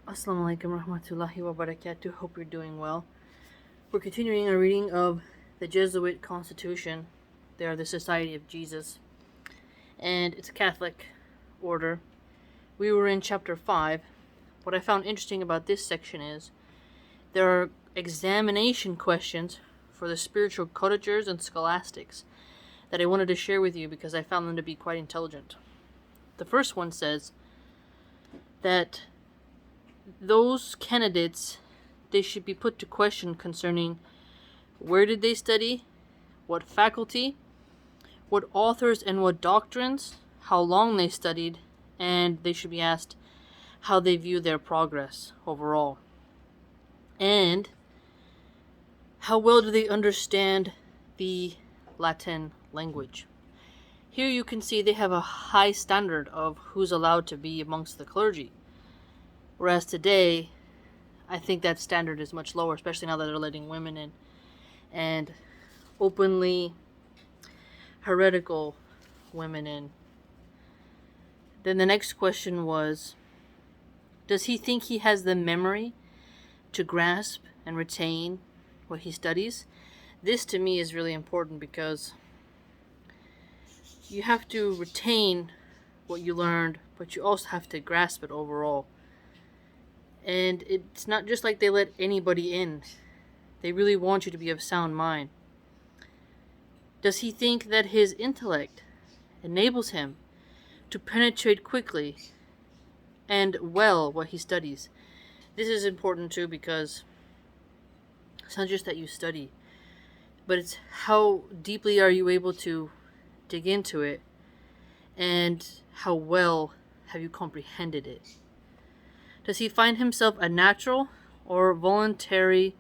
Assalamu alaikum rahmatullahi wa barakatuh. Hope you're doing well. We're continuing our reading of the Jesuit Constitution. They are the Society of Jesus, and it's a Catholic order. We were in chapter 5. What I found interesting about this section is there are examination questions for the spiritual cottagers and scholastics that I wanted to share with you because I found them to be quite intelligent. The first one says that those candidates, they should be put to question concerning where did they study, what faculty, what authors and what doctrines, how long they studied, and they should be asked how they view their progress overall. And how well do they understand the Latin language? Here you can see they have a high standard of who's allowed to be amongst the clergy. Whereas today, I think that standard is much lower, especially now that they're letting women in. And openly heretical women in. Then the next question was, does he think he has the memory to grasp and retain what he studies? This to me is really important because you have to retain what you learned, but you also have to grasp it overall. And it's not just like they let anybody in. They really want you to be of sound mind. Does he think that his intellect enables him to penetrate quickly and well what he studies? This is important too because it's not just that you study, but it's how deeply are you able to dig into it and how well have you comprehended it. Does he find himself a natural or voluntary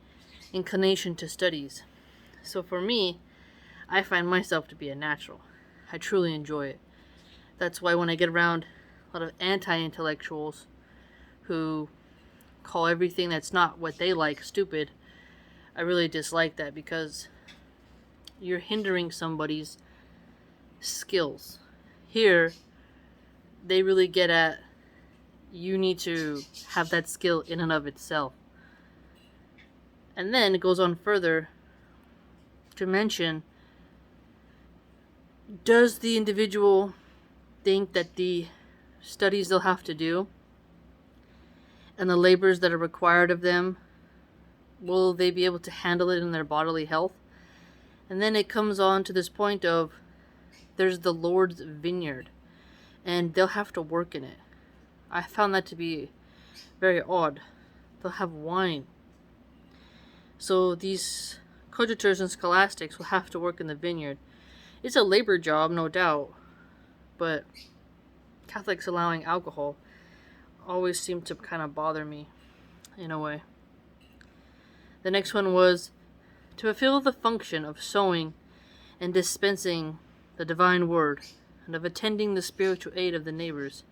inclination to studies? So for me, I find myself to be a natural. I truly enjoy it. That's why when I get around a lot of anti-intellectuals who call everything that's not what they like stupid, I really dislike that because you're hindering somebody's skills. Here, they really get at you need to have that skill in and of itself. And then it goes on further to mention, does the individual think that the studies they'll have to do and the labors that are required of them, will they be able to handle it in their bodily health? And then it comes on to this point of there's the Lord's vineyard and they'll have to work in it. I found that to be very odd. They'll have wine. So these coadjutors and scholastics will have to work in the vineyard. It's a labor job, no doubt, but Catholics allowing alcohol always seemed to kind of bother me in a way. The next one was to fulfill the function of sowing and dispensing the divine word and of attending the spiritual aid of the neighbors.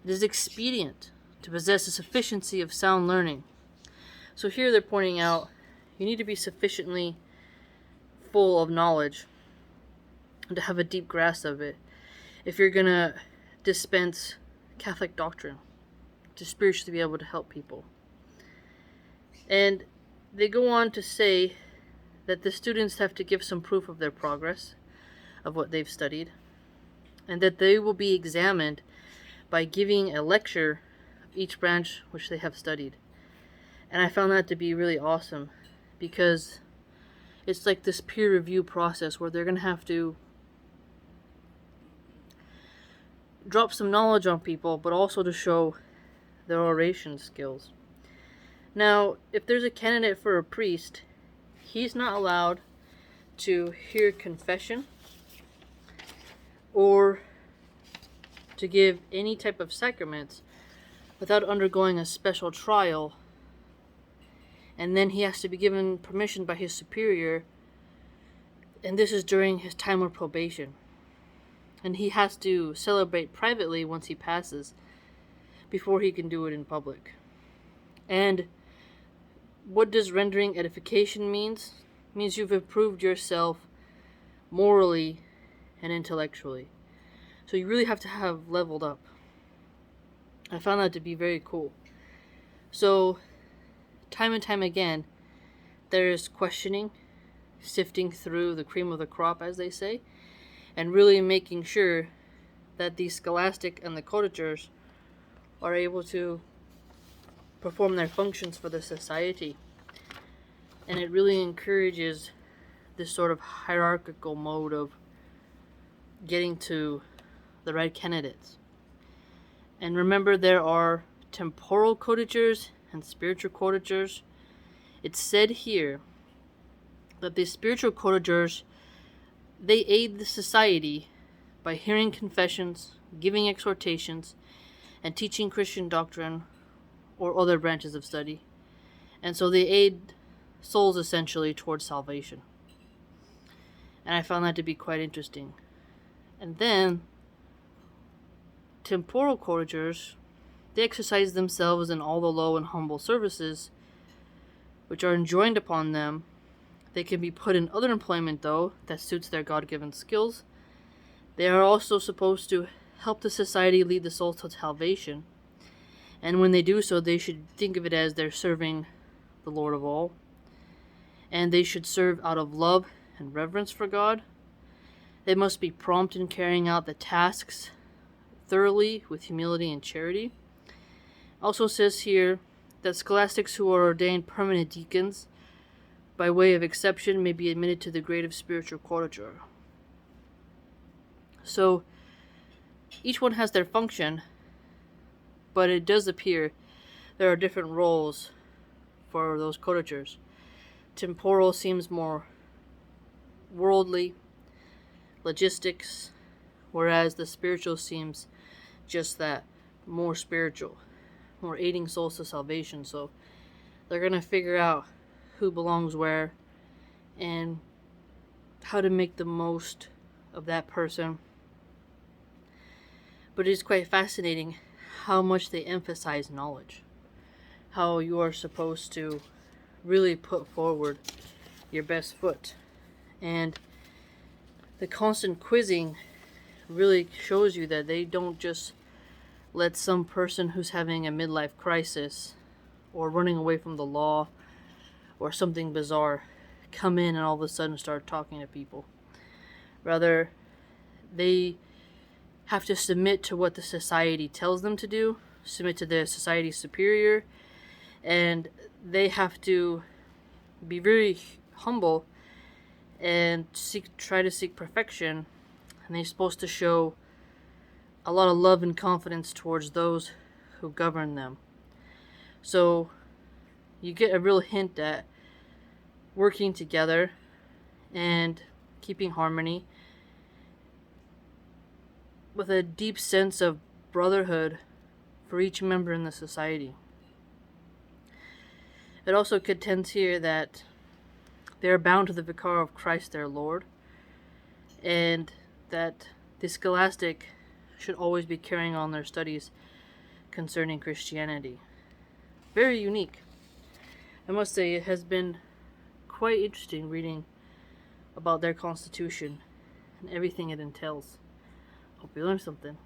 It is expedient to possess a sufficiency of sound learning. So here they're pointing out you need to be sufficiently full of knowledge and to have a deep grasp of it if you're going to dispense Catholic doctrine, to spiritually be able to help people. And they go on to say that the students have to give some proof of their progress, of what they've studied, and that they will be examined by giving a lecture of each branch which they have studied. And I found that to be really awesome because it's like this peer review process where they're going to have to drop some knowledge on people, but also to show their oration skills. Now, if there's a candidate for a priest, he's not allowed to hear confession or to give any type of sacraments without undergoing a special trial, and then he has to be given permission by his superior, and this is during his time of probation, and he has to celebrate privately once he passes before he can do it in public. And what does rendering edification means? It means you've improved yourself morally and intellectually. So you really have to have leveled up. I found that to be very cool. So, time and time again, there's questioning, sifting through the cream of the crop, as they say, and really making sure that the scholastic and the cottagers are able to perform their functions for the society. And it really encourages this sort of hierarchical mode of getting to the right candidates. And remember, there are temporal cottagers and spiritual cottagers. It's said here that the spiritual cottagers, they aid the society by hearing confessions, giving exhortations, and teaching Christian doctrine or other branches of study. And so they aid souls essentially towards salvation. And I found that to be quite interesting. And then temporal cottagers, they exercise themselves in all the low and humble services which are enjoined upon them. They can be put in other employment, though, that suits their God-given skills. They are also supposed to help the society lead the soul to salvation. And when they do so, they should think of it as they're serving the Lord of all. And they should serve out of love and reverence for God. They must be prompt in carrying out the tasks thoroughly with humility and charity. Also says here that scholastics who are ordained permanent deacons by way of exception may be admitted to the grade of spiritual cottager. So each one has their function, but it does appear there are different roles for those cottagers. Temporal seems more worldly, logistics, whereas the spiritual seems just that, more spiritual, more aiding souls to salvation. So they're going to figure out who belongs where and how to make the most of that person. But it's quite fascinating how much they emphasize knowledge, how you are supposed to really put forward your best foot. And the constant quizzing really shows you that they don't just let some person who's having a midlife crisis or running away from the law or something bizarre come in and all of a sudden start talking to people. Rather, they have to submit to what the society tells them to do, submit to the society's superior, and they have to be very humble and try to seek perfection. And they're supposed to show a lot of love and confidence towards those who govern them. So you get a real hint at working together and keeping harmony with a deep sense of brotherhood for each member in the society. It also contends here that they are bound to the vicar of Christ their Lord, and that the scholastic should always be carrying on their studies concerning Christianity. Very unique. I must say, it has been quite interesting reading about their constitution and everything it entails. Hope you learned something.